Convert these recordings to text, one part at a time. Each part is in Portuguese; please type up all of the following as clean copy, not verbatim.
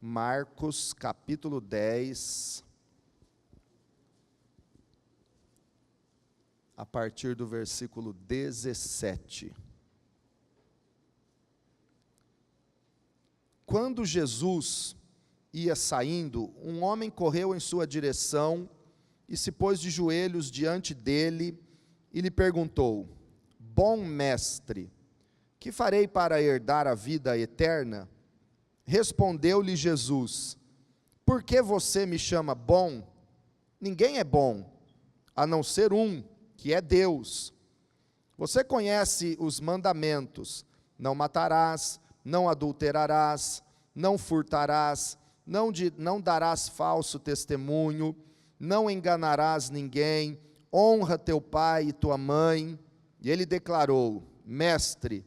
Marcos, capítulo 10, a partir do versículo 17. Quando Jesus ia saindo, um homem correu em sua direção e se pôs de joelhos diante dele e lhe perguntou: Bom mestre, que farei para herdar a vida eterna? Respondeu-lhe Jesus: Por que você me chama bom? Ninguém é bom, a não ser um, que é Deus. Você conhece os mandamentos: não matarás, não adulterarás, não furtarás, não darás falso testemunho, não enganarás ninguém, honra teu pai e tua mãe. E ele declarou: Mestre,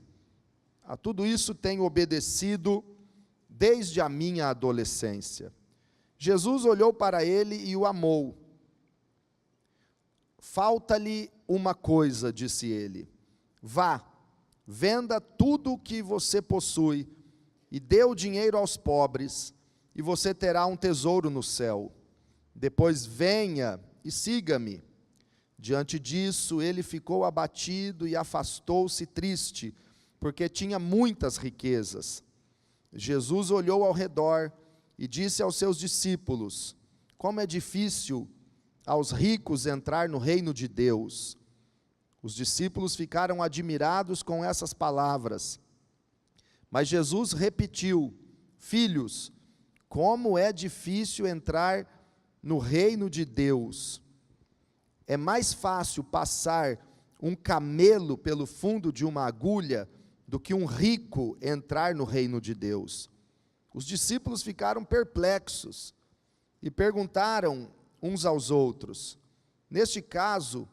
a tudo isso tenho obedecido desde a minha adolescência. Jesus olhou para ele e o amou. Falta-lhe uma coisa, disse ele. Vá, venda tudo o que você possui e dê o dinheiro aos pobres, e você terá um tesouro no céu. Depois venha e siga-me. Diante disso, ele ficou abatido e afastou-se triste, porque tinha muitas riquezas. Jesus olhou ao redor e disse aos seus discípulos: Como é difícil aos ricos entrar no reino de Deus. Os discípulos ficaram admirados com essas palavras. Mas Jesus repetiu: Filhos, como é difícil entrar no reino de Deus. É mais fácil passar um camelo pelo fundo de uma agulha do que um rico entrar no reino de Deus. Os discípulos ficaram perplexos e perguntaram uns aos outros: Neste caso,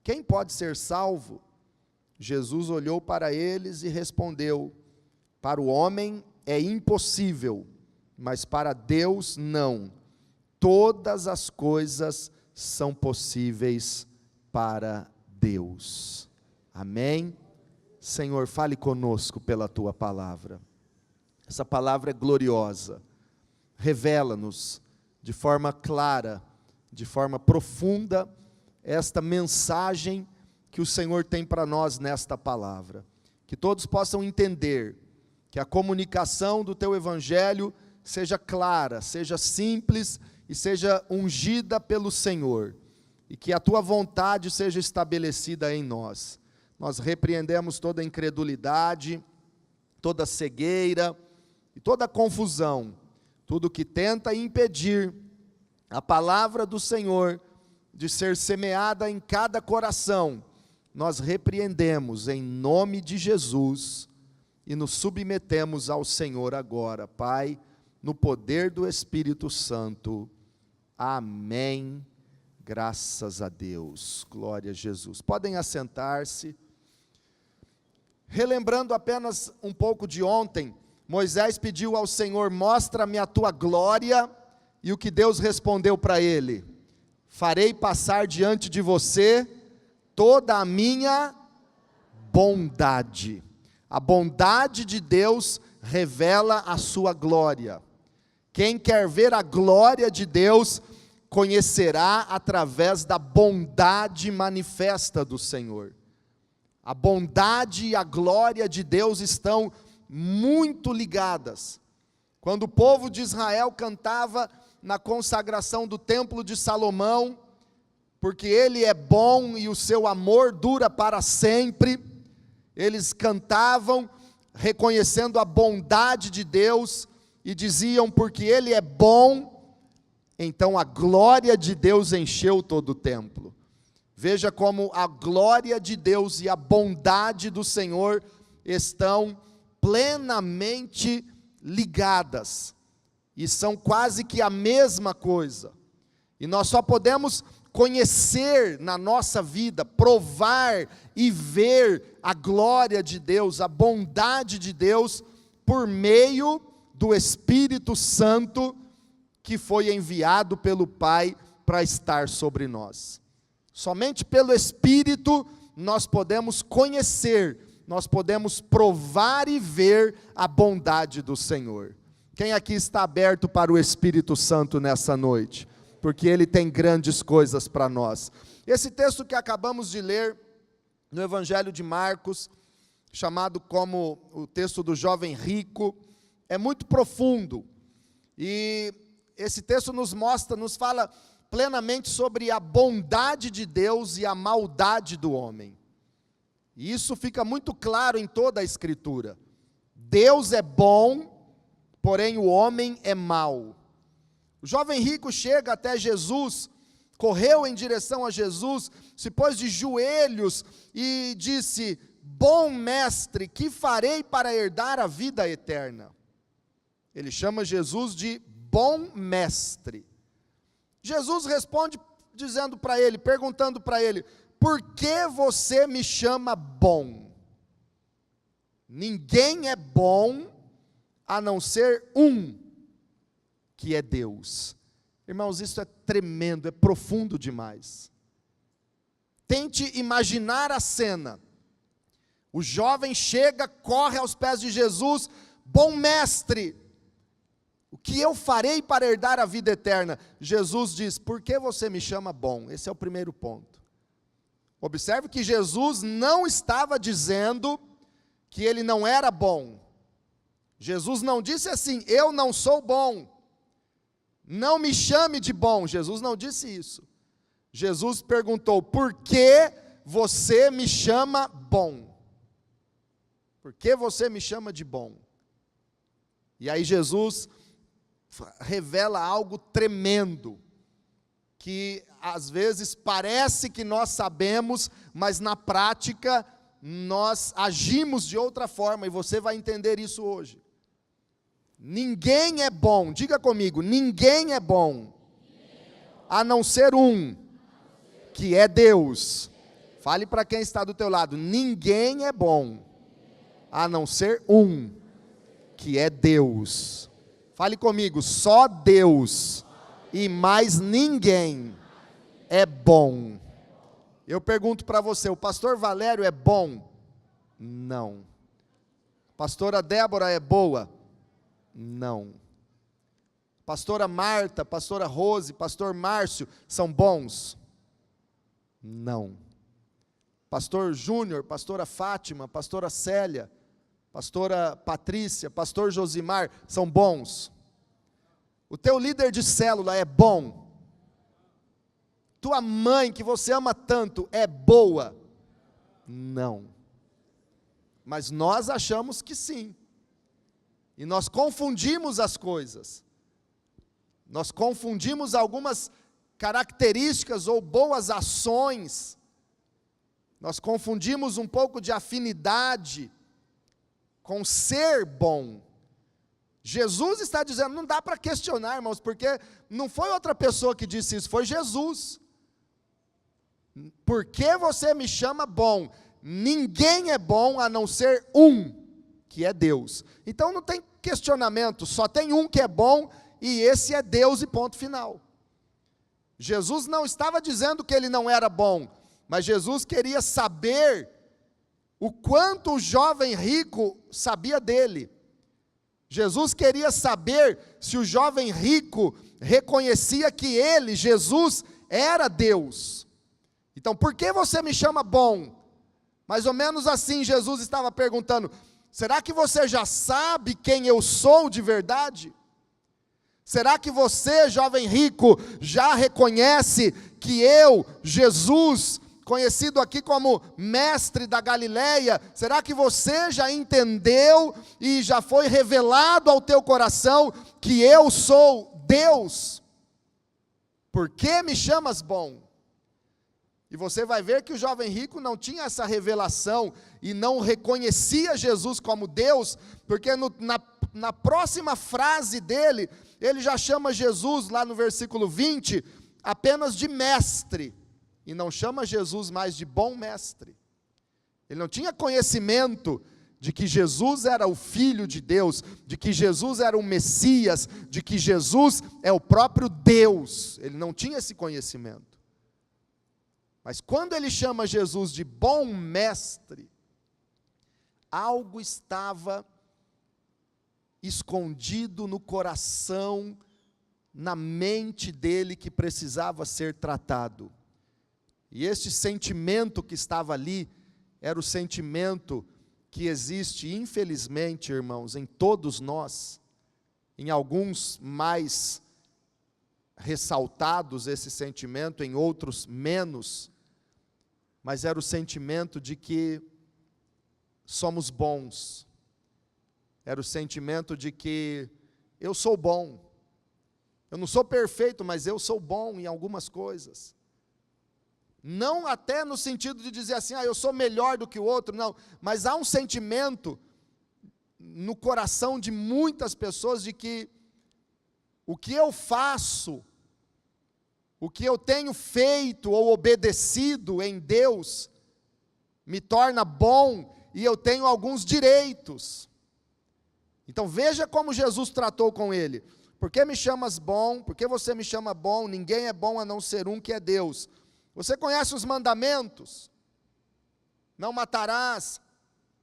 quem pode ser salvo? Jesus olhou para eles e respondeu: Para o homem é impossível, mas para Deus não. Todas as coisas são possíveis para Deus. Amém? Senhor, fale conosco pela Tua palavra. Essa palavra é gloriosa. Revela-nos de forma clara, de forma profunda, esta mensagem que o Senhor tem para nós nesta palavra. Que todos possam entender que a comunicação do Teu Evangelho seja clara, seja simples e seja ungida pelo Senhor. E que a Tua vontade seja estabelecida em nós. Nós repreendemos toda incredulidade, toda cegueira e toda confusão, tudo que tenta impedir a palavra do Senhor de ser semeada em cada coração. Nós repreendemos em nome de Jesus e nos submetemos ao Senhor agora, Pai, no poder do Espírito Santo. Amém. Graças a Deus. Glória a Jesus. Podem assentar-se. Relembrando apenas um pouco de ontem, Moisés pediu ao Senhor: mostra-me a tua glória, e o que Deus respondeu para ele: farei passar diante de você toda a minha bondade. A bondade de Deus revela a sua glória. Quem quer ver a glória de Deus, conhecerá através da bondade manifesta do Senhor. A bondade e a glória de Deus estão muito ligadas. Quando o povo de Israel cantava na consagração do templo de Salomão, porque Ele é bom e o seu amor dura para sempre, eles cantavam reconhecendo a bondade de Deus e diziam: porque Ele é bom, então a glória de Deus encheu todo o templo. Veja como a glória de Deus e a bondade do Senhor estão plenamente ligadas, e são quase que a mesma coisa, e nós só podemos conhecer na nossa vida, provar e ver a glória de Deus, a bondade de Deus, por meio do Espírito Santo, que foi enviado pelo Pai para estar sobre nós. Somente pelo Espírito nós podemos conhecer, nós podemos provar e ver a bondade do Senhor. Quem aqui está aberto para o Espírito Santo nessa noite? Porque Ele tem grandes coisas para nós. Esse texto que acabamos de ler no Evangelho de Marcos, chamado como o texto do jovem rico, é muito profundo. E esse texto nos fala plenamente sobre a bondade de Deus e a maldade do homem. E isso fica muito claro em toda a Escritura. Deus é bom, porém o homem é mau. O jovem rico chega até Jesus, correu em direção a Jesus, se pôs de joelhos e disse: bom mestre, que farei para herdar a vida eterna? Ele chama Jesus de bom mestre. Jesus responde dizendo para ele, perguntando para ele: por que você me chama bom? Ninguém é bom a não ser um, que é Deus. Irmãos, isso é tremendo, é profundo demais. Tente imaginar a cena. O jovem chega, corre aos pés de Jesus: bom mestre, o que eu farei para herdar a vida eterna? Jesus diz: por que você me chama bom? Esse é o primeiro ponto. Observe que Jesus não estava dizendo que ele não era bom. Jesus não disse assim: eu não sou bom, não me chame de bom. Jesus não disse isso. Jesus perguntou: por que você me chama bom? Por que você me chama de bom? E aí Jesus revela algo tremendo, que às vezes parece que nós sabemos, mas na prática nós agimos de outra forma, e você vai entender isso hoje. Ninguém é bom, diga comigo, ninguém é bom, a não ser um, que é Deus. Fale para quem está do teu lado: ninguém é bom, a não ser um, que é Deus. Fale comigo: só Deus e mais ninguém é bom. Eu pergunto para você: o pastor Valério é bom? Não. Pastora Débora é boa? Não. Pastora Marta, pastora Rose, pastor Márcio são bons? Não. Pastor Júnior, pastora Fátima, pastora Célia, pastora Patrícia, pastor Josimar são bons? O teu líder de célula é bom? Tua mãe, que você ama tanto, é boa? Não. Mas nós achamos que sim. E nós confundimos as coisas. Nós confundimos algumas características ou boas ações. Nós confundimos um pouco de afinidade com ser bom. Jesus está dizendo, não dá para questionar, irmãos, porque não foi outra pessoa que disse isso, foi Jesus. Por que você me chama bom? Ninguém é bom a não ser um, que é Deus. Então não tem questionamento, só tem um que é bom, e esse é Deus, e ponto final. Jesus não estava dizendo que ele não era bom, mas Jesus queria saber o quanto o jovem rico sabia dele. Jesus queria saber se o jovem rico reconhecia que ele, Jesus, era Deus. Então, por que você me chama bom? Mais ou menos assim Jesus estava perguntando: será que você já sabe quem eu sou de verdade? Será que você, jovem rico, já reconhece que eu, Jesus, conhecido aqui como mestre da Galileia, será que você já entendeu e já foi revelado ao teu coração que eu sou Deus? Por que me chamas bom? E você vai ver que o jovem rico não tinha essa revelação e não reconhecia Jesus como Deus, porque na próxima frase dele, ele já chama Jesus, lá no versículo 20, apenas de mestre, e não chama Jesus mais de bom mestre. Ele não tinha conhecimento de que Jesus era o Filho de Deus, de que Jesus era o Messias, de que Jesus é o próprio Deus. Ele não tinha esse conhecimento. Mas quando ele chama Jesus de bom mestre, algo estava escondido no coração, na mente dele, que precisava ser tratado. E este sentimento que estava ali era o sentimento que existe, infelizmente, irmãos, em todos nós, em alguns mais ressaltados esse sentimento, em outros menos, mas era o sentimento de que somos bons, era o sentimento de que eu sou bom, eu não sou perfeito, mas eu sou bom em algumas coisas. Não até no sentido de dizer assim, eu sou melhor do que o outro, não. Mas há um sentimento no coração de muitas pessoas de que o que eu faço, o que eu tenho feito ou obedecido em Deus, me torna bom e eu tenho alguns direitos. Então veja como Jesus tratou com ele. Por que me chamas bom? Por que você me chama bom? Ninguém é bom a não ser um, que é Deus. Você conhece os mandamentos? Não matarás,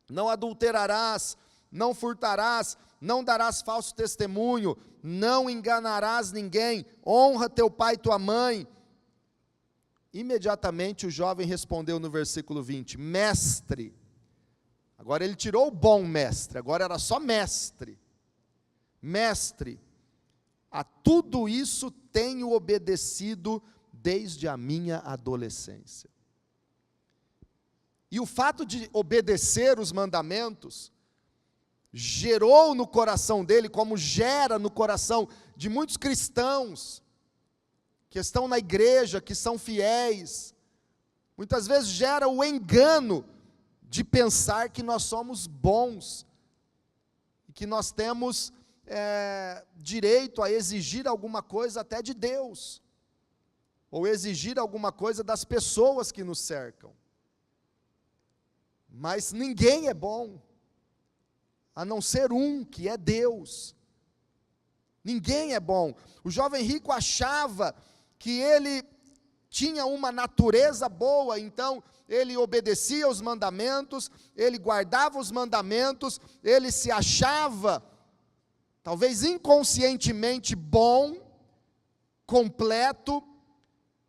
não adulterarás, não furtarás, não darás falso testemunho, não enganarás ninguém, honra teu pai e tua mãe. Imediatamente o jovem respondeu no versículo 20, mestre. Agora ele tirou o bom mestre, agora era só mestre. Mestre, a tudo isso tenho obedecido desde a minha adolescência. E o fato de obedecer os mandamentos gerou no coração dele, como gera no coração de muitos cristãos que estão na igreja, que são fiéis, muitas vezes gera o engano de pensar que nós somos bons, e que nós temos direito a exigir alguma coisa até de Deus, ou exigir alguma coisa das pessoas que nos cercam. Mas ninguém é bom, a não ser um, que é Deus. Ninguém é bom. O jovem rico achava que ele tinha uma natureza boa, então ele obedecia os mandamentos, ele guardava os mandamentos, ele se achava, talvez inconscientemente, bom, completo,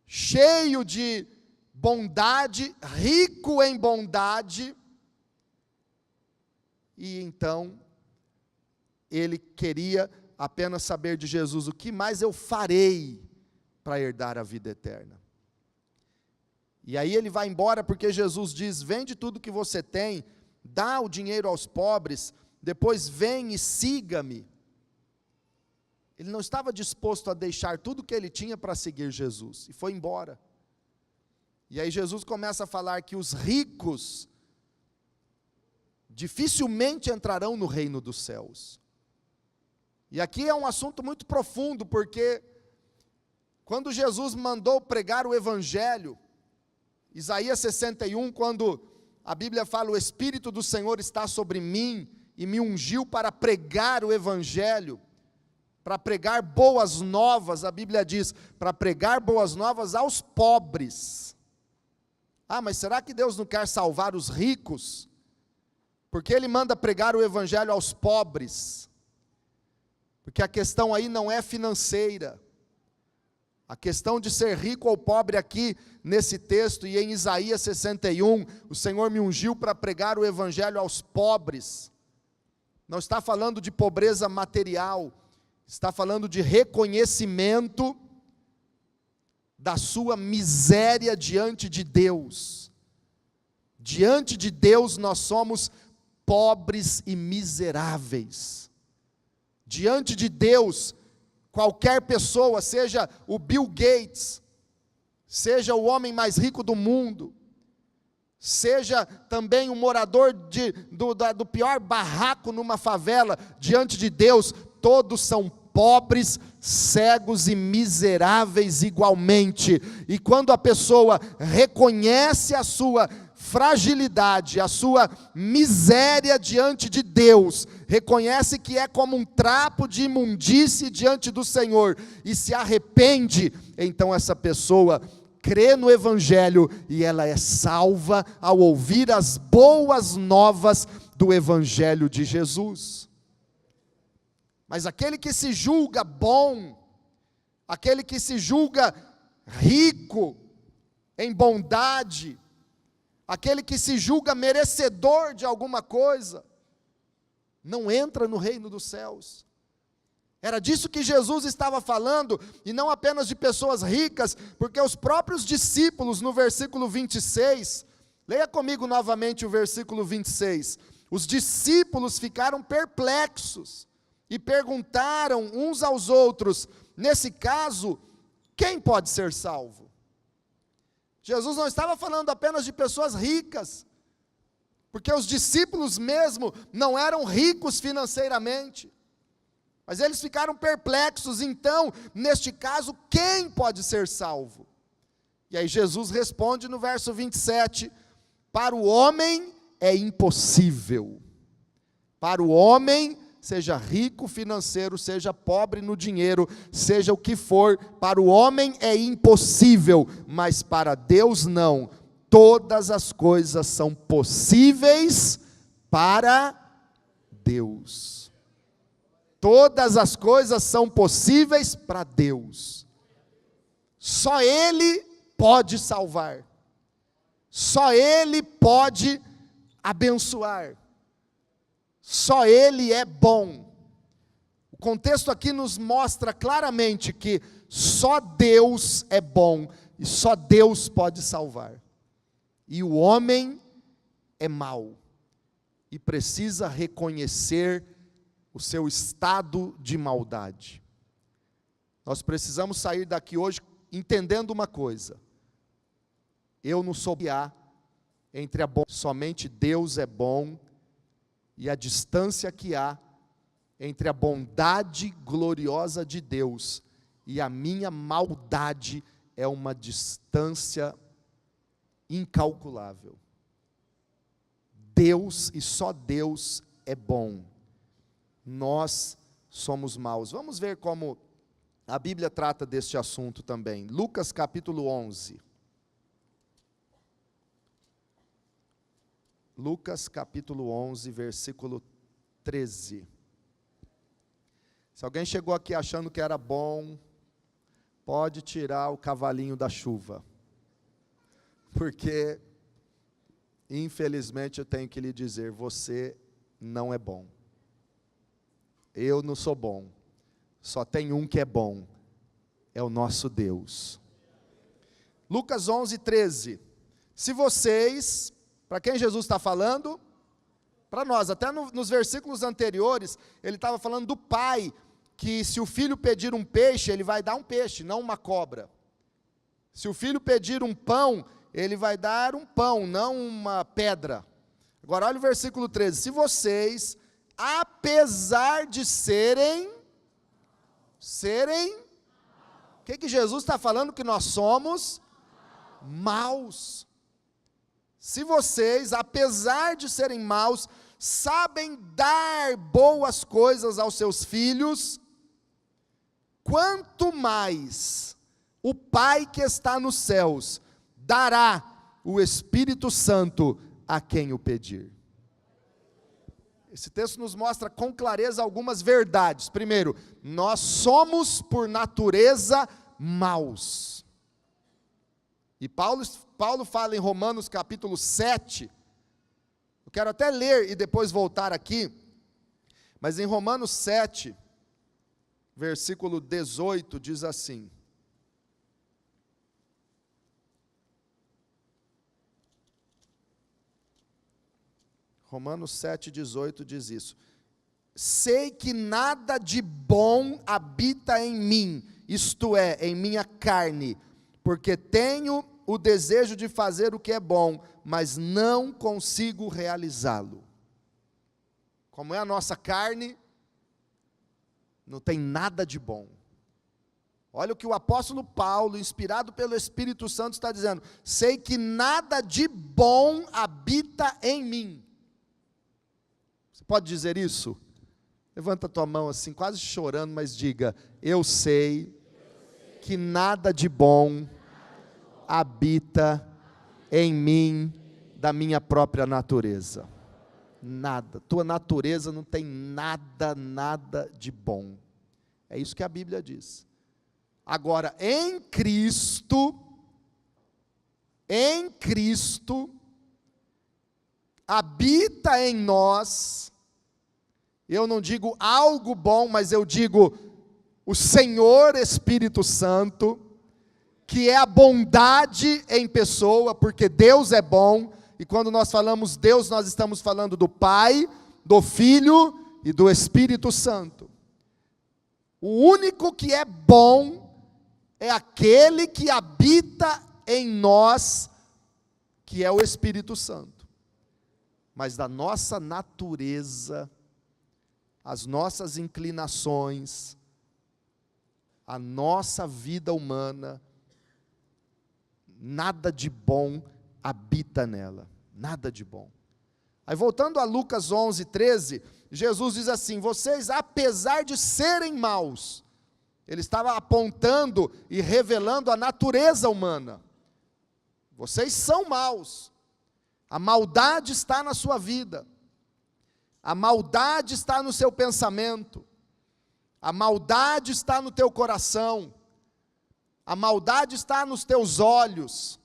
cheio de bondade, rico em bondade, e então ele queria apenas saber de Jesus: o que mais eu farei para herdar a vida eterna? E aí ele vai embora, porque Jesus diz: vende tudo que você tem, dá o dinheiro aos pobres, depois vem e siga-me. Ele não estava disposto a deixar tudo que ele tinha para seguir Jesus, e foi embora. E aí Jesus começa a falar que os ricos dificilmente entrarão no reino dos céus. E aqui é um assunto muito profundo, porque quando Jesus mandou pregar o evangelho, Isaías 61, quando a Bíblia fala: o Espírito do Senhor está sobre mim, e me ungiu para pregar o evangelho, para pregar boas novas, a Bíblia diz, para pregar boas novas aos pobres. Mas será que Deus não quer salvar os ricos? Porque Ele manda pregar o evangelho aos pobres? Porque a questão aí não é financeira. A questão de ser rico ou pobre aqui, nesse texto, e em Isaías 61, o Senhor me ungiu para pregar o evangelho aos pobres. Não está falando de pobreza material, está falando de reconhecimento da sua miséria diante de Deus. Diante de Deus nós somos pobres e miseráveis. Diante de Deus, qualquer pessoa, seja o Bill Gates, seja o homem mais rico do mundo, seja também um morador do pior barraco numa favela, diante de Deus, todos são pobres, cegos e miseráveis igualmente. E quando a pessoa reconhece a sua fragilidade, a sua miséria diante de Deus, reconhece que é como um trapo de imundície diante do Senhor, e se arrepende, então essa pessoa crê no Evangelho, e ela é salva ao ouvir as boas novas do Evangelho de Jesus. Mas aquele que se julga bom, aquele que se julga rico em bondade, aquele que se julga merecedor de alguma coisa, não entra no reino dos céus. Era disso que Jesus estava falando, e não apenas de pessoas ricas, porque os próprios discípulos, no versículo 26, leia comigo novamente o versículo 26, os discípulos ficaram perplexos, e perguntaram uns aos outros, nesse caso, quem pode ser salvo? Jesus não estava falando apenas de pessoas ricas, porque os discípulos mesmo não eram ricos financeiramente, mas eles ficaram perplexos. Então, neste caso, quem pode ser salvo? E aí Jesus responde no verso 27, para o homem é impossível, para o homem, seja rico financeiro, seja pobre no dinheiro, seja o que for, para o homem é impossível, mas para Deus não. Todas as coisas são possíveis para Deus. Todas as coisas são possíveis para Deus. Só Ele pode salvar. Só Ele pode abençoar. Só Ele é bom. O contexto aqui nos mostra claramente que só Deus é bom e só Deus pode salvar. E o homem é mau e precisa reconhecer o seu estado de maldade. Nós precisamos sair daqui hoje entendendo uma coisa: eu não sou entre a bondade, somente Deus é bom, e a distância que há entre a bondade gloriosa de Deus e a minha maldade é uma distância incalculável. Deus e só Deus é bom. Nós somos maus. Vamos ver como a Bíblia trata deste assunto também. Lucas capítulo 11. Lucas capítulo 11, versículo 13. Se alguém chegou aqui achando que era bom, pode tirar o cavalinho da chuva. Porque, infelizmente, eu tenho que lhe dizer, você não é bom. Eu não sou bom. Só tem um que é bom. É o nosso Deus. Lucas 11, 13. Se vocês... Para quem Jesus está falando? Para nós. Até nos versículos anteriores, ele estava falando do pai, que se o filho pedir um peixe, ele vai dar um peixe, não uma cobra. Se o filho pedir um pão, ele vai dar um pão, não uma pedra. Agora olha o versículo 13. Se vocês, apesar de serem, o que Jesus está falando? Que nós somos maus. Se vocês, apesar de serem maus, sabem dar boas coisas aos seus filhos, quanto mais o Pai que está nos céus dará o Espírito Santo a quem o pedir. Esse texto nos mostra com clareza algumas verdades. Primeiro, nós somos por natureza maus. E Paulo fala em Romanos capítulo 7, eu quero até ler e depois voltar aqui, mas em Romanos 7, versículo 18, diz assim: Romanos 7, 18 diz isso: sei que nada de bom habita em mim, isto é, em minha carne, porque tenho o desejo de fazer o que é bom, mas não consigo realizá-lo. Como é a nossa carne, não tem nada de bom. Olha o que o apóstolo Paulo, inspirado pelo Espírito Santo, está dizendo: sei que nada de bom habita em mim. Você pode dizer isso? Levanta a tua mão assim, quase chorando, mas diga: eu sei que nada de bom habita em mim, da minha própria natureza. Nada. Tua natureza não tem nada, nada de bom. É isso que a Bíblia diz. Agora, em Cristo, habita em nós, eu não digo algo bom, mas eu digo o Senhor Espírito Santo, que é a bondade em pessoa, porque Deus é bom, e quando nós falamos Deus, nós estamos falando do Pai, do Filho e do Espírito Santo. O único que é bom é aquele que habita em nós, que é o Espírito Santo. Mas da nossa natureza, as nossas inclinações, a nossa vida humana, nada de bom habita nela, nada de bom. Aí voltando a Lucas 11, 13, Jesus diz assim: vocês, apesar de serem maus, ele estava apontando e revelando a natureza humana. Vocês são maus, a maldade está na sua vida, a maldade está no seu pensamento, a maldade está no teu coração, a maldade está nos teus olhos.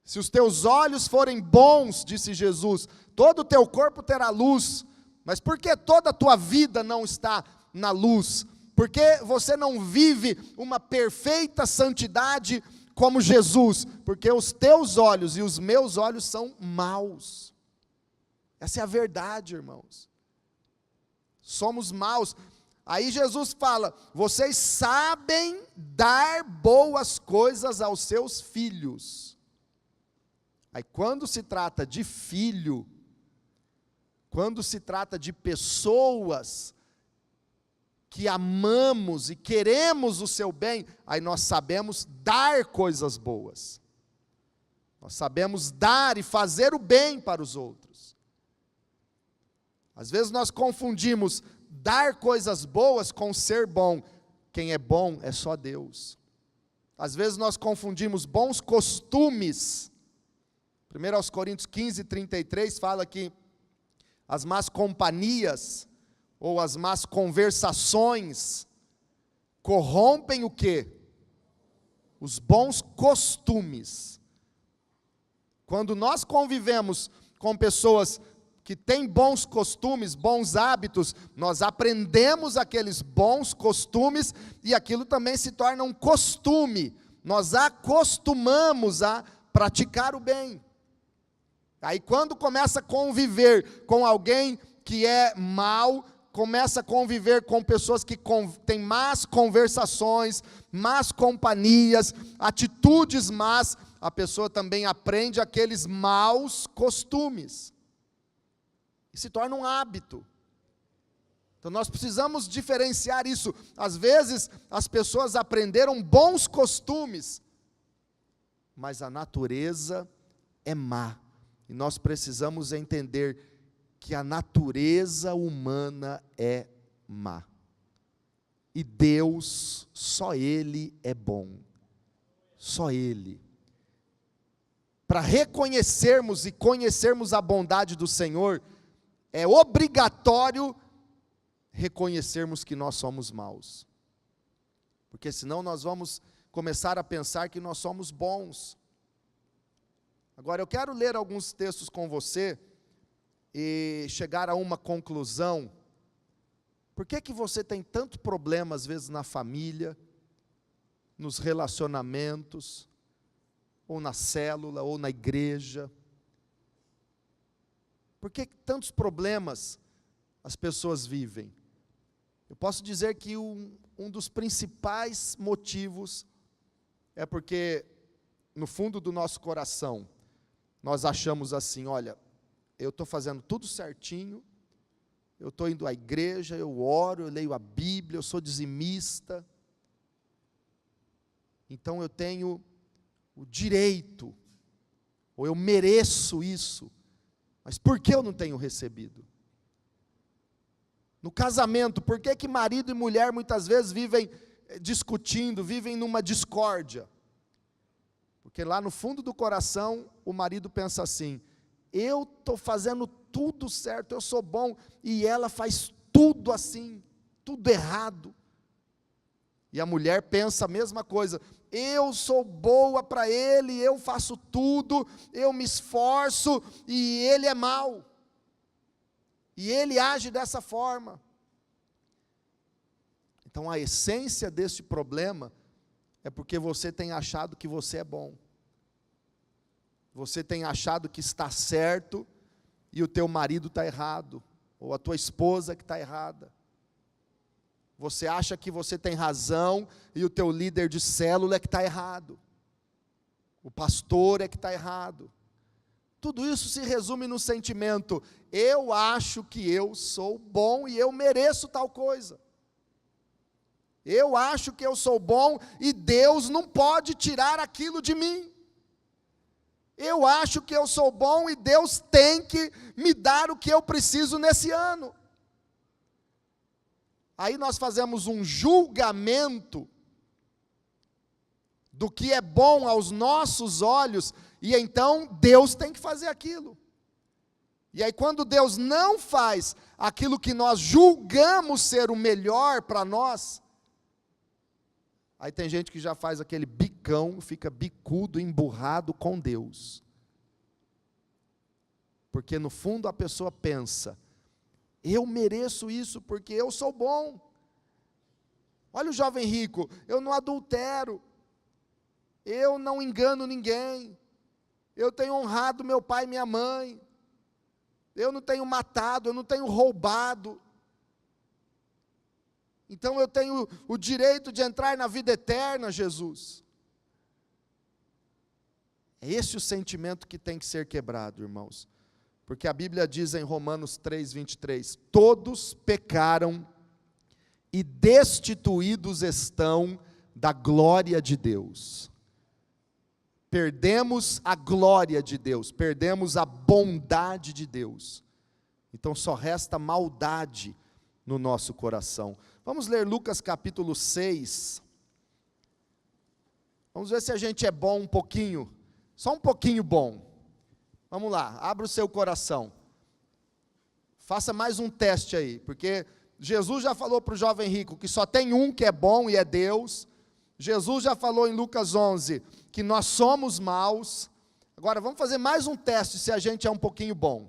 Se os teus olhos forem bons, disse Jesus, todo o teu corpo terá luz. Mas por que toda a tua vida não está na luz? Porque você não vive uma perfeita santidade como Jesus? Porque os teus olhos e os meus olhos são maus. Essa é a verdade, irmãos. Somos maus. Aí Jesus fala: vocês sabem dar boas coisas aos seus filhos. Aí quando se trata de filho, quando se trata de pessoas que amamos e queremos o seu bem, aí nós sabemos dar coisas boas. Nós sabemos dar e fazer o bem para os outros. Às vezes nós confundimos dar coisas boas com ser bom. Quem é bom é só Deus. Às vezes nós confundimos bons costumes. 1 Coríntios 15, 33 fala que as más companhias ou as más conversações corrompem o quê? Os bons costumes. Quando nós convivemos com pessoas que têm bons costumes, bons hábitos, nós aprendemos aqueles bons costumes e aquilo também se torna um costume. Nós acostumamos a praticar o bem. Aí quando começa a conviver com alguém que é mau, começa a conviver com pessoas que têm más conversações, más companhias, atitudes más, a pessoa também aprende aqueles maus costumes. E se torna um hábito. Então nós precisamos diferenciar isso. Às vezes as pessoas aprenderam bons costumes, mas a natureza é má. E nós precisamos entender que a natureza humana é má. E Deus, só Ele é bom. Só Ele. Para reconhecermos e conhecermos a bondade do Senhor, é obrigatório reconhecermos que nós somos maus. Porque senão nós vamos começar a pensar que nós somos bons. Agora eu quero ler alguns textos com você e chegar a uma conclusão. Por que que você tem tanto problema às vezes na família, nos relacionamentos, ou na célula, ou na igreja? Por que tantos problemas as pessoas vivem? Eu posso dizer que um dos principais motivos é porque no fundo do nosso coração nós achamos assim: olha, eu estou fazendo tudo certinho, eu estou indo à igreja, eu oro, eu leio a Bíblia, eu sou dizimista, então eu tenho o direito, ou eu mereço isso, mas por que eu não tenho recebido? No casamento, por que que marido e mulher muitas vezes vivem discutindo, vivem numa discórdia? Porque lá no fundo do coração, o marido pensa assim: eu estou fazendo tudo certo, eu sou bom, e ela faz tudo assim, tudo errado. E a mulher pensa a mesma coisa, eu sou boa para ele, eu faço tudo, eu me esforço, e ele é mau. E ele age dessa forma. Então a essência desse problema é porque você tem achado que você é bom. Você tem achado que está certo e o teu marido está errado, ou a tua esposa que está errada. Você acha que você tem razão e o teu líder de célula é que está errado. O pastor é que está errado. Tudo isso se resume no sentimento, eu acho que eu sou bom e eu mereço tal coisa. Eu acho que eu sou bom e Deus não pode tirar aquilo de mim. Eu acho que eu sou bom e Deus tem que me dar o que eu preciso nesse ano. Aí nós fazemos um julgamento do que é bom aos nossos olhos, e então Deus tem que fazer aquilo. E aí quando Deus não faz aquilo que nós julgamos ser o melhor para nós, aí tem gente que já faz aquele bicão, fica bicudo, emburrado com Deus. Porque no fundo a pessoa pensa, eu mereço isso porque eu sou bom. Olha o jovem rico, eu não adultero, eu não engano ninguém, eu tenho honrado meu pai e minha mãe, eu não tenho matado, eu não tenho roubado, então eu tenho o direito de entrar na vida eterna, Jesus. É esse o sentimento que tem que ser quebrado, irmãos. Porque a Bíblia diz em Romanos 3:23, todos pecaram e destituídos estão da glória de Deus. Perdemos a glória de Deus, perdemos a bondade de Deus. Então só resta maldade no nosso coração. Vamos ler Lucas capítulo 6. Vamos ver se a gente é bom um pouquinho, só um pouquinho bom. Vamos lá, abra o seu coração. Faça mais um teste aí, porque Jesus já falou para o jovem rico que só tem um que é bom e é Deus. Jesus já falou em Lucas 11 que nós somos maus. Agora vamos fazer mais um teste se a gente é um pouquinho bom.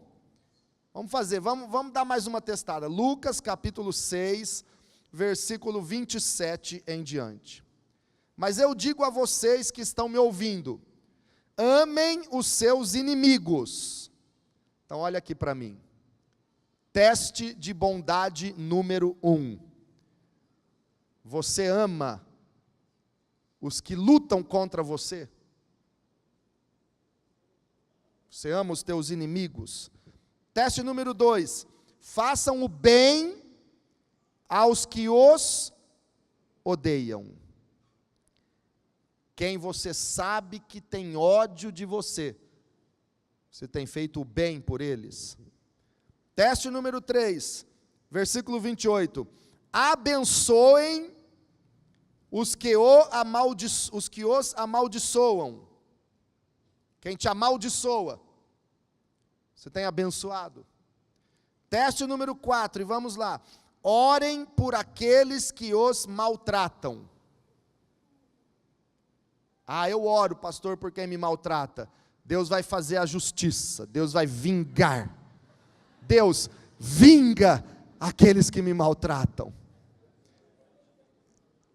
Vamos dar mais uma testada. Lucas capítulo 6, versículo 27 em diante. Mas eu digo a vocês que estão me ouvindo, amem os seus inimigos. Então olha aqui para mim. Teste de bondade número 1. Você ama os que lutam contra você? Você ama os teus inimigos? Teste número 2. Façam o bem aos que os odeiam. Quem você sabe que tem ódio de você, você tem feito o bem por eles? Teste número 3, versículo 28. Abençoem os que os amaldiçoam. Quem te amaldiçoa, você tem abençoado. Teste número 4, e vamos lá. Orem por aqueles que os maltratam. Eu oro, pastor, por quem me maltrata. Deus vai fazer a justiça, Deus vai vingar. Deus, vinga aqueles que me maltratam.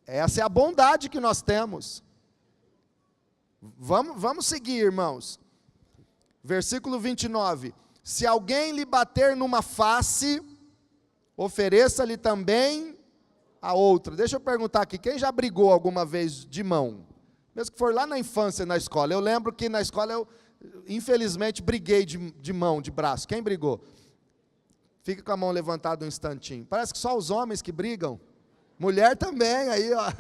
Essa é a bondade que nós temos. Vamos seguir, irmãos. Versículo 29. Se alguém lhe bater numa face, ofereça-lhe também a outra. Deixa eu perguntar aqui, quem já brigou alguma vez de mão? Mesmo que for lá na infância, na escola. Eu lembro que na escola eu, infelizmente, briguei de mão, de braço. Quem brigou? Fica com a mão levantada um instantinho. Parece que só os homens que brigam. Mulher também, aí, ó.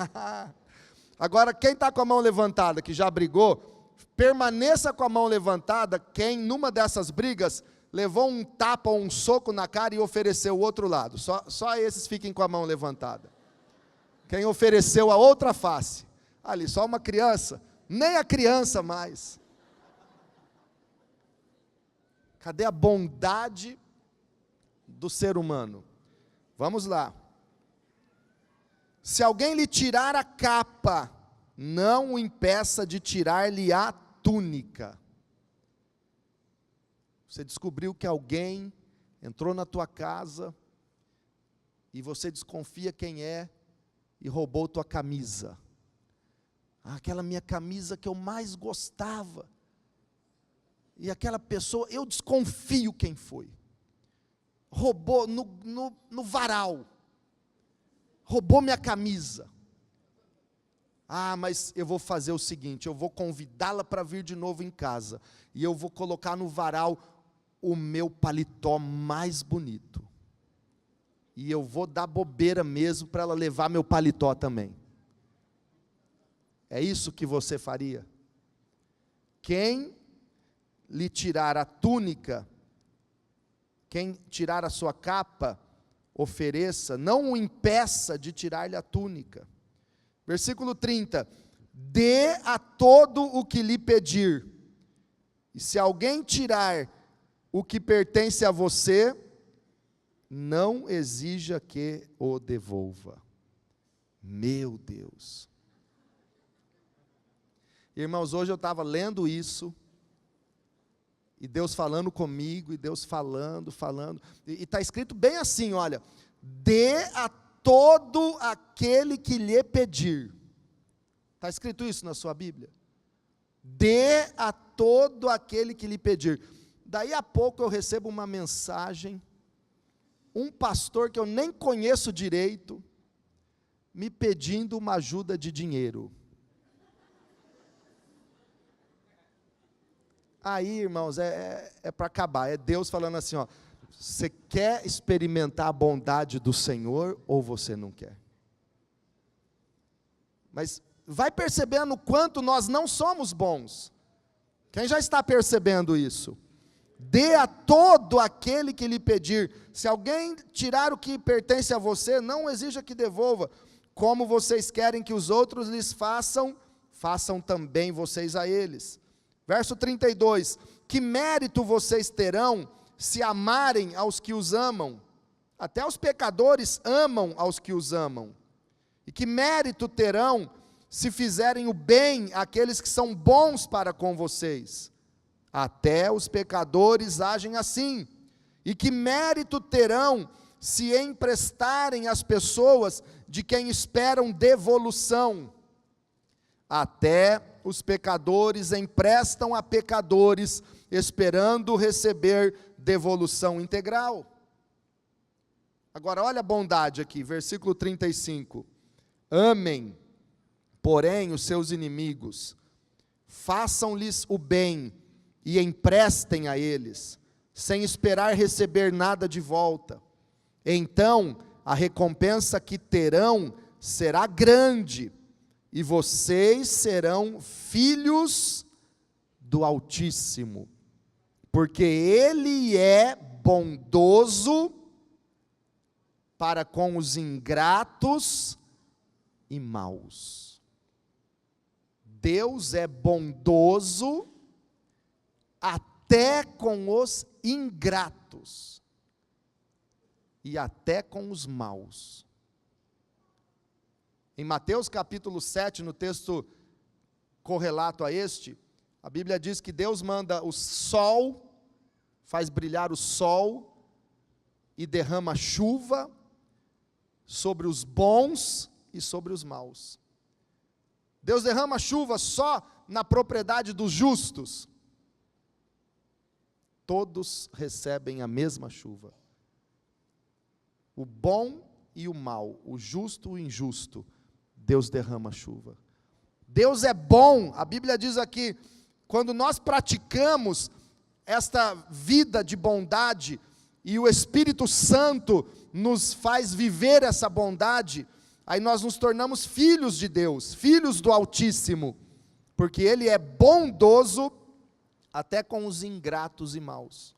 Agora, quem está com a mão levantada, que já brigou, permaneça com a mão levantada, quem numa dessas brigas levou um tapa ou um soco na cara e ofereceu o outro lado. Só esses fiquem com a mão levantada. Quem ofereceu a outra face. Ali, só uma criança, nem a criança mais. Cadê a bondade do ser humano? Vamos lá. Se alguém lhe tirar a capa, não o impeça de tirar-lhe a túnica. Você descobriu que alguém entrou na tua casa e você desconfia quem é e roubou tua camisa. Aquela minha camisa que eu mais gostava. E aquela pessoa, eu desconfio quem foi. Roubou no varal. Roubou minha camisa. Mas eu vou fazer o seguinte, eu vou convidá-la para vir de novo em casa. E eu vou colocar no varal o meu paletó mais bonito. E eu vou dar bobeira mesmo para ela levar meu paletó também. É isso que você faria? Quem lhe tirar a túnica, quem tirar a sua capa, ofereça, não o impeça de tirar-lhe a túnica. Versículo 30, dê a todo o que lhe pedir, e se alguém tirar o que pertence a você, não exija que o devolva. Meu Deus. Irmãos, hoje eu estava lendo isso, e Deus falando comigo, e Deus falando, e está escrito bem assim, olha, dê a todo aquele que lhe pedir. Está escrito isso na sua Bíblia? Dê a todo aquele que lhe pedir. Daí a pouco eu recebo uma mensagem, um pastor que eu nem conheço direito, me pedindo uma ajuda de dinheiro. Aí, irmãos, é para acabar, é Deus falando assim, ó, você quer experimentar a bondade do Senhor ou você não quer? Mas vai percebendo o quanto nós não somos bons. Quem já está percebendo isso? Dê a todo aquele que lhe pedir. Se alguém tirar o que pertence a você, não exija que devolva. Como vocês querem que os outros lhes façam, façam também vocês a eles. Verso 32, que mérito vocês terão se amarem aos que os amam? Até os pecadores amam aos que os amam. E que mérito terão se fizerem o bem àqueles que são bons para com vocês? Até os pecadores agem assim. E que mérito terão se emprestarem às pessoas de quem esperam devolução? Até os pecadores emprestam a pecadores, esperando receber devolução integral. Agora, olha a bondade aqui, versículo 35. Amem, porém, os seus inimigos, façam-lhes o bem e emprestem a eles, sem esperar receber nada de volta. Então, a recompensa que terão será grande, e vocês serão filhos do Altíssimo, porque Ele é bondoso para com os ingratos e maus. Deus é bondoso até com os ingratos e até com os maus. Em Mateus capítulo 7, no texto correlato a este, a Bíblia diz que Deus manda o sol, faz brilhar o sol e derrama chuva sobre os bons e sobre os maus. Deus derrama chuva só na propriedade dos justos. Todos recebem a mesma chuva. O bom e o mal, o justo e o injusto, Deus derrama chuva. Deus é bom, a Bíblia diz aqui, quando nós praticamos esta vida de bondade, e o Espírito Santo nos faz viver essa bondade, aí nós nos tornamos filhos de Deus, filhos do Altíssimo, porque Ele é bondoso até com os ingratos e maus.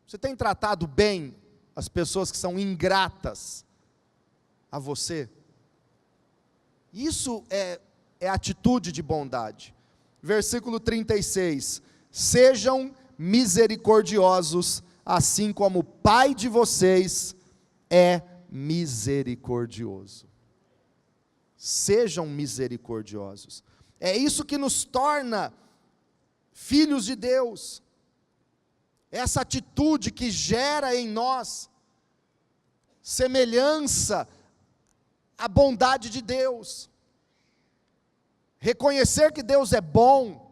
Você tem tratado bem as pessoas que são ingratas a você? Isso é atitude de bondade. Versículo 36, sejam misericordiosos, assim como o Pai de vocês é misericordioso. Sejam misericordiosos. É isso que nos torna filhos de Deus. Essa atitude que gera em nós semelhança à bondade de Deus. Reconhecer que Deus é bom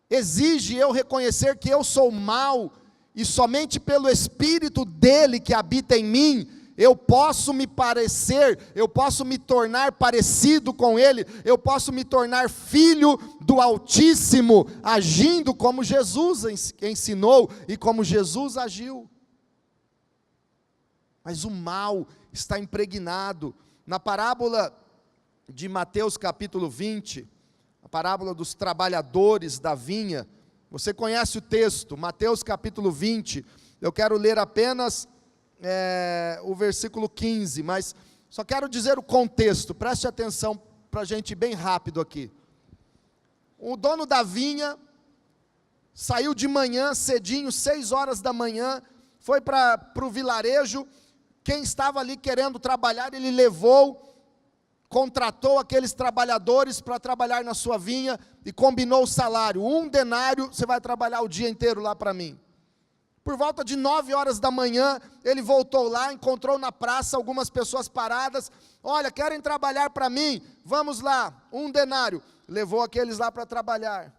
exige eu reconhecer que eu sou mau, e somente pelo Espírito dele que habita em mim, eu posso me parecer, eu posso me tornar parecido com ele, eu posso me tornar filho do Altíssimo, agindo como Jesus ensinou e como Jesus agiu. Mas o mal está impregnado. Na parábola de Mateus capítulo 20, a parábola dos trabalhadores da vinha, você conhece o texto, Mateus capítulo 20, eu quero ler apenas o versículo 15, mas só quero dizer o contexto, preste atenção para a gente ir bem rápido aqui. O dono da vinha saiu de manhã, cedinho, 6 horas da manhã, foi para o vilarejo, quem estava ali querendo trabalhar, ele levou, contratou aqueles trabalhadores para trabalhar na sua vinha e combinou o salário, 1 denário, você vai trabalhar o dia inteiro lá para mim. Por volta de 9 horas da manhã, ele voltou lá, encontrou na praça algumas pessoas paradas, olha, querem trabalhar para mim, vamos lá, 1 denário, levou aqueles lá para trabalhar.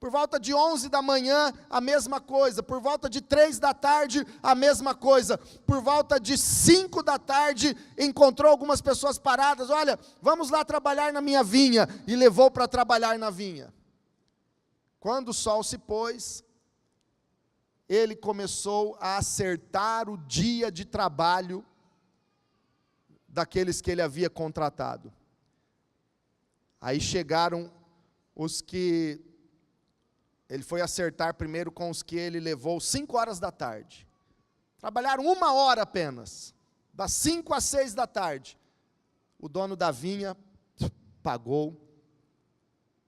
Por volta de 11 da manhã, a mesma coisa, por volta de 3 da tarde, a mesma coisa, por volta de 5 da tarde, encontrou algumas pessoas paradas, olha, vamos lá trabalhar na minha vinha, e levou para trabalhar na vinha. Quando o sol se pôs, ele começou a acertar o dia de trabalho daqueles que ele havia contratado. Aí chegaram os que ele foi acertar primeiro com os que ele levou 5 horas da tarde. Trabalharam 1 hora apenas, das 5 às 6 da tarde. O dono da vinha pagou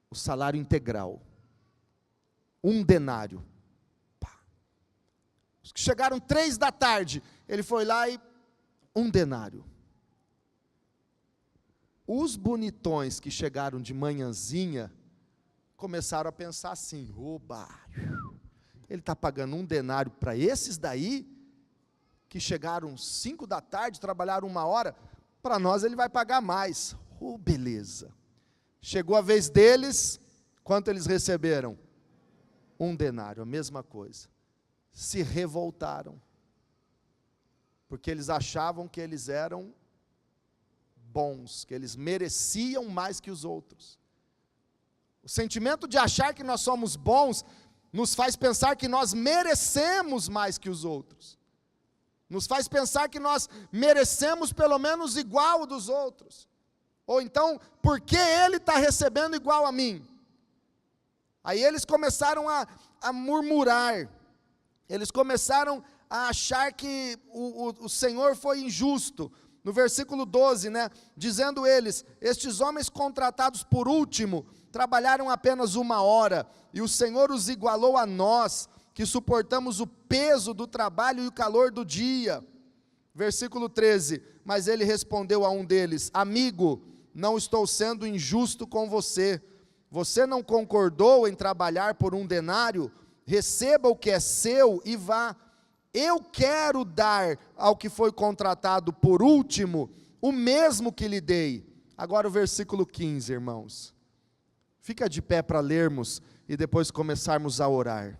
o salário integral, 1 denário. Os que chegaram 3 da tarde, ele foi lá e 1 denário. Os bonitões que chegaram de manhãzinha, começaram a pensar assim, oba, ele está pagando 1 denário para esses daí, que chegaram 5 da tarde, trabalharam 1 hora, para nós ele vai pagar mais, beleza. Chegou a vez deles, quanto eles receberam? 1 denário, a mesma coisa. Se revoltaram, porque eles achavam que eles eram bons, que eles mereciam mais que os outros. O sentimento de achar que nós somos bons, nos faz pensar que nós merecemos mais que os outros, nos faz pensar que nós merecemos pelo menos igual dos outros, ou então, por que ele está recebendo igual a mim? Aí eles começaram a murmurar, eles começaram a achar que o Senhor foi injusto. No versículo 12, dizendo eles, estes homens contratados por último, trabalharam apenas 1 hora, e o Senhor os igualou a nós, que suportamos o peso do trabalho e o calor do dia. Versículo 13, mas ele respondeu a um deles, amigo, não estou sendo injusto com você, você não concordou em trabalhar por 1 denário? Receba o que é seu e vá. Eu quero dar ao que foi contratado por último, o mesmo que lhe dei. Agora o versículo 15, irmãos. Fica de pé para lermos e depois começarmos a orar.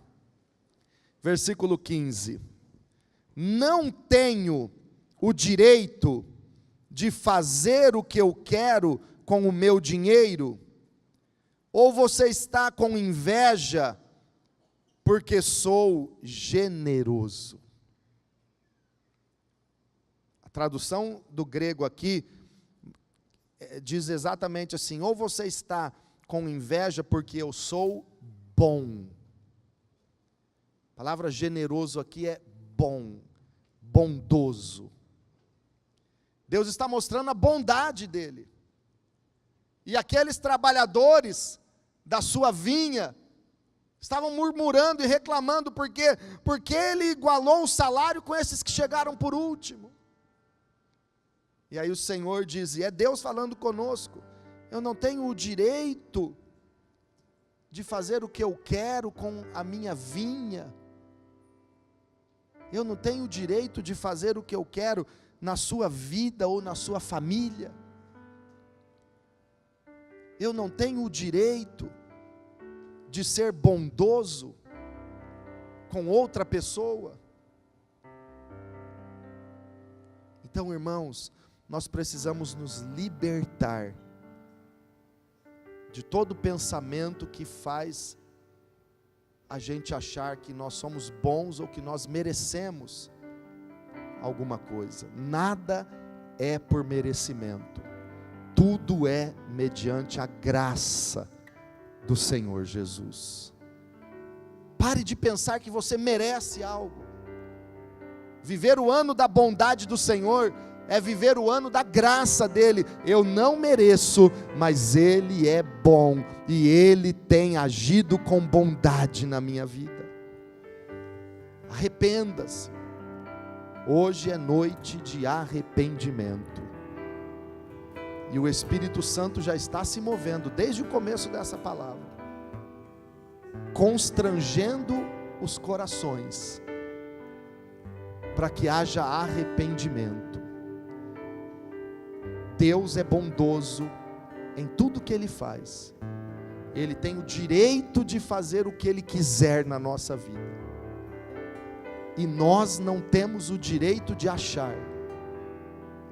Versículo 15. Não tenho o direito de fazer o que eu quero com o meu dinheiro? Ou você está com inveja porque sou generoso? A tradução do grego aqui diz exatamente assim, ou você está com inveja porque eu sou bom. A palavra generoso aqui é bom, bondoso. Deus está mostrando a bondade dele. E aqueles trabalhadores da sua vinha, Estavam murmurando e reclamando porque ele igualou o salário com esses que chegaram por último. E aí o Senhor diz, e é Deus falando conosco, eu não tenho o direito de fazer o que eu quero com a minha vinha. Eu não tenho o direito de fazer o que eu quero na sua vida ou na sua família. Eu não tenho o direito de ser bondoso com outra pessoa. Então, irmãos, nós precisamos nos libertar de todo pensamento que faz a gente achar que nós somos bons ou que nós merecemos alguma coisa. Nada é por merecimento, tudo é mediante a graça do Senhor Jesus. Pare de pensar que você merece algo. Viver o ano da bondade do Senhor é viver o ano da graça dele. Eu não mereço, mas ele é bom e ele tem agido com bondade na minha vida. Arrependa-se. Hoje é noite de arrependimento. E o Espírito Santo já está se movendo desde o começo dessa palavra, constrangendo os corações para que haja arrependimento. Deus é bondoso em tudo que Ele faz. Ele tem o direito de fazer o que Ele quiser na nossa vida. E nós não temos o direito de achar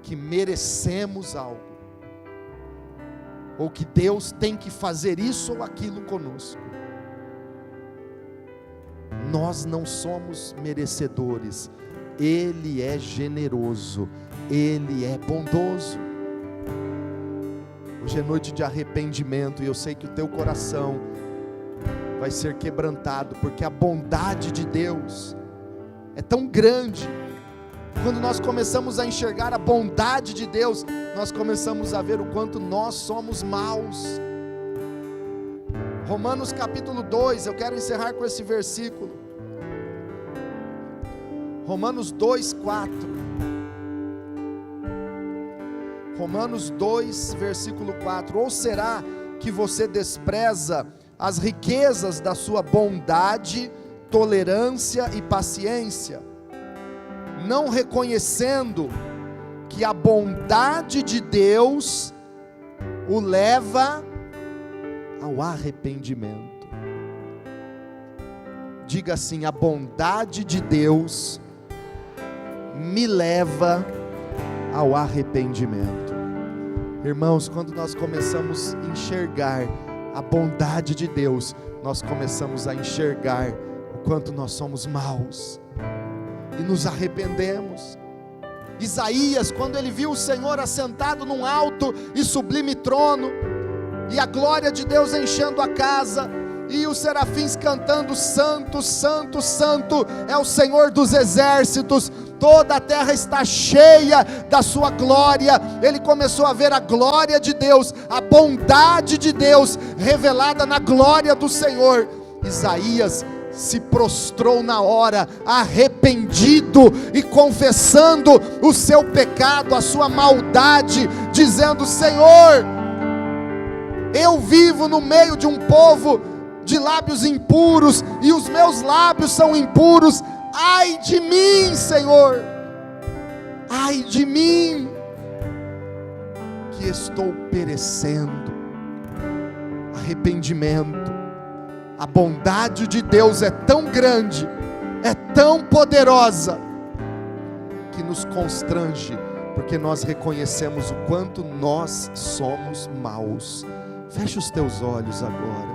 que merecemos algo, ou que Deus tem que fazer isso ou aquilo conosco. Nós não somos merecedores. Ele é generoso, Ele é bondoso. Hoje é noite de arrependimento, e eu sei que o teu coração vai ser quebrantado, porque a bondade de Deus é tão grande. Quando nós começamos a enxergar a bondade de Deus, nós começamos a ver o quanto nós somos maus. Romanos capítulo 2, eu quero encerrar com esse versículo. Romanos 2, 4. Romanos 2, versículo 4. Ou será que você despreza as riquezas da sua bondade, tolerância e paciência, não reconhecendo que a bondade de Deus o leva ao arrependimento? Diga assim: a bondade de Deus me leva ao arrependimento. Irmãos, quando nós começamos a enxergar a bondade de Deus, nós começamos a enxergar o quanto nós somos maus e nos arrependemos. Isaías, quando ele viu o Senhor assentado num alto e sublime trono, e a glória de Deus enchendo a casa, e os serafins cantando: Santo, Santo, Santo é o Senhor dos exércitos, toda a terra está cheia da sua glória. Ele começou a ver a glória de Deus, a bondade de Deus revelada na glória do Senhor. Isaías se prostrou na hora, arrependido e confessando o seu pecado, a sua maldade, dizendo: Senhor, eu vivo no meio de um povo de lábios impuros, e os meus lábios são impuros. Ai de mim, Senhor, ai de mim, que estou perecendo. Arrependimento. A bondade de Deus é tão grande, é tão poderosa, que nos constrange, porque nós reconhecemos o quanto nós somos maus. Feche os teus olhos agora.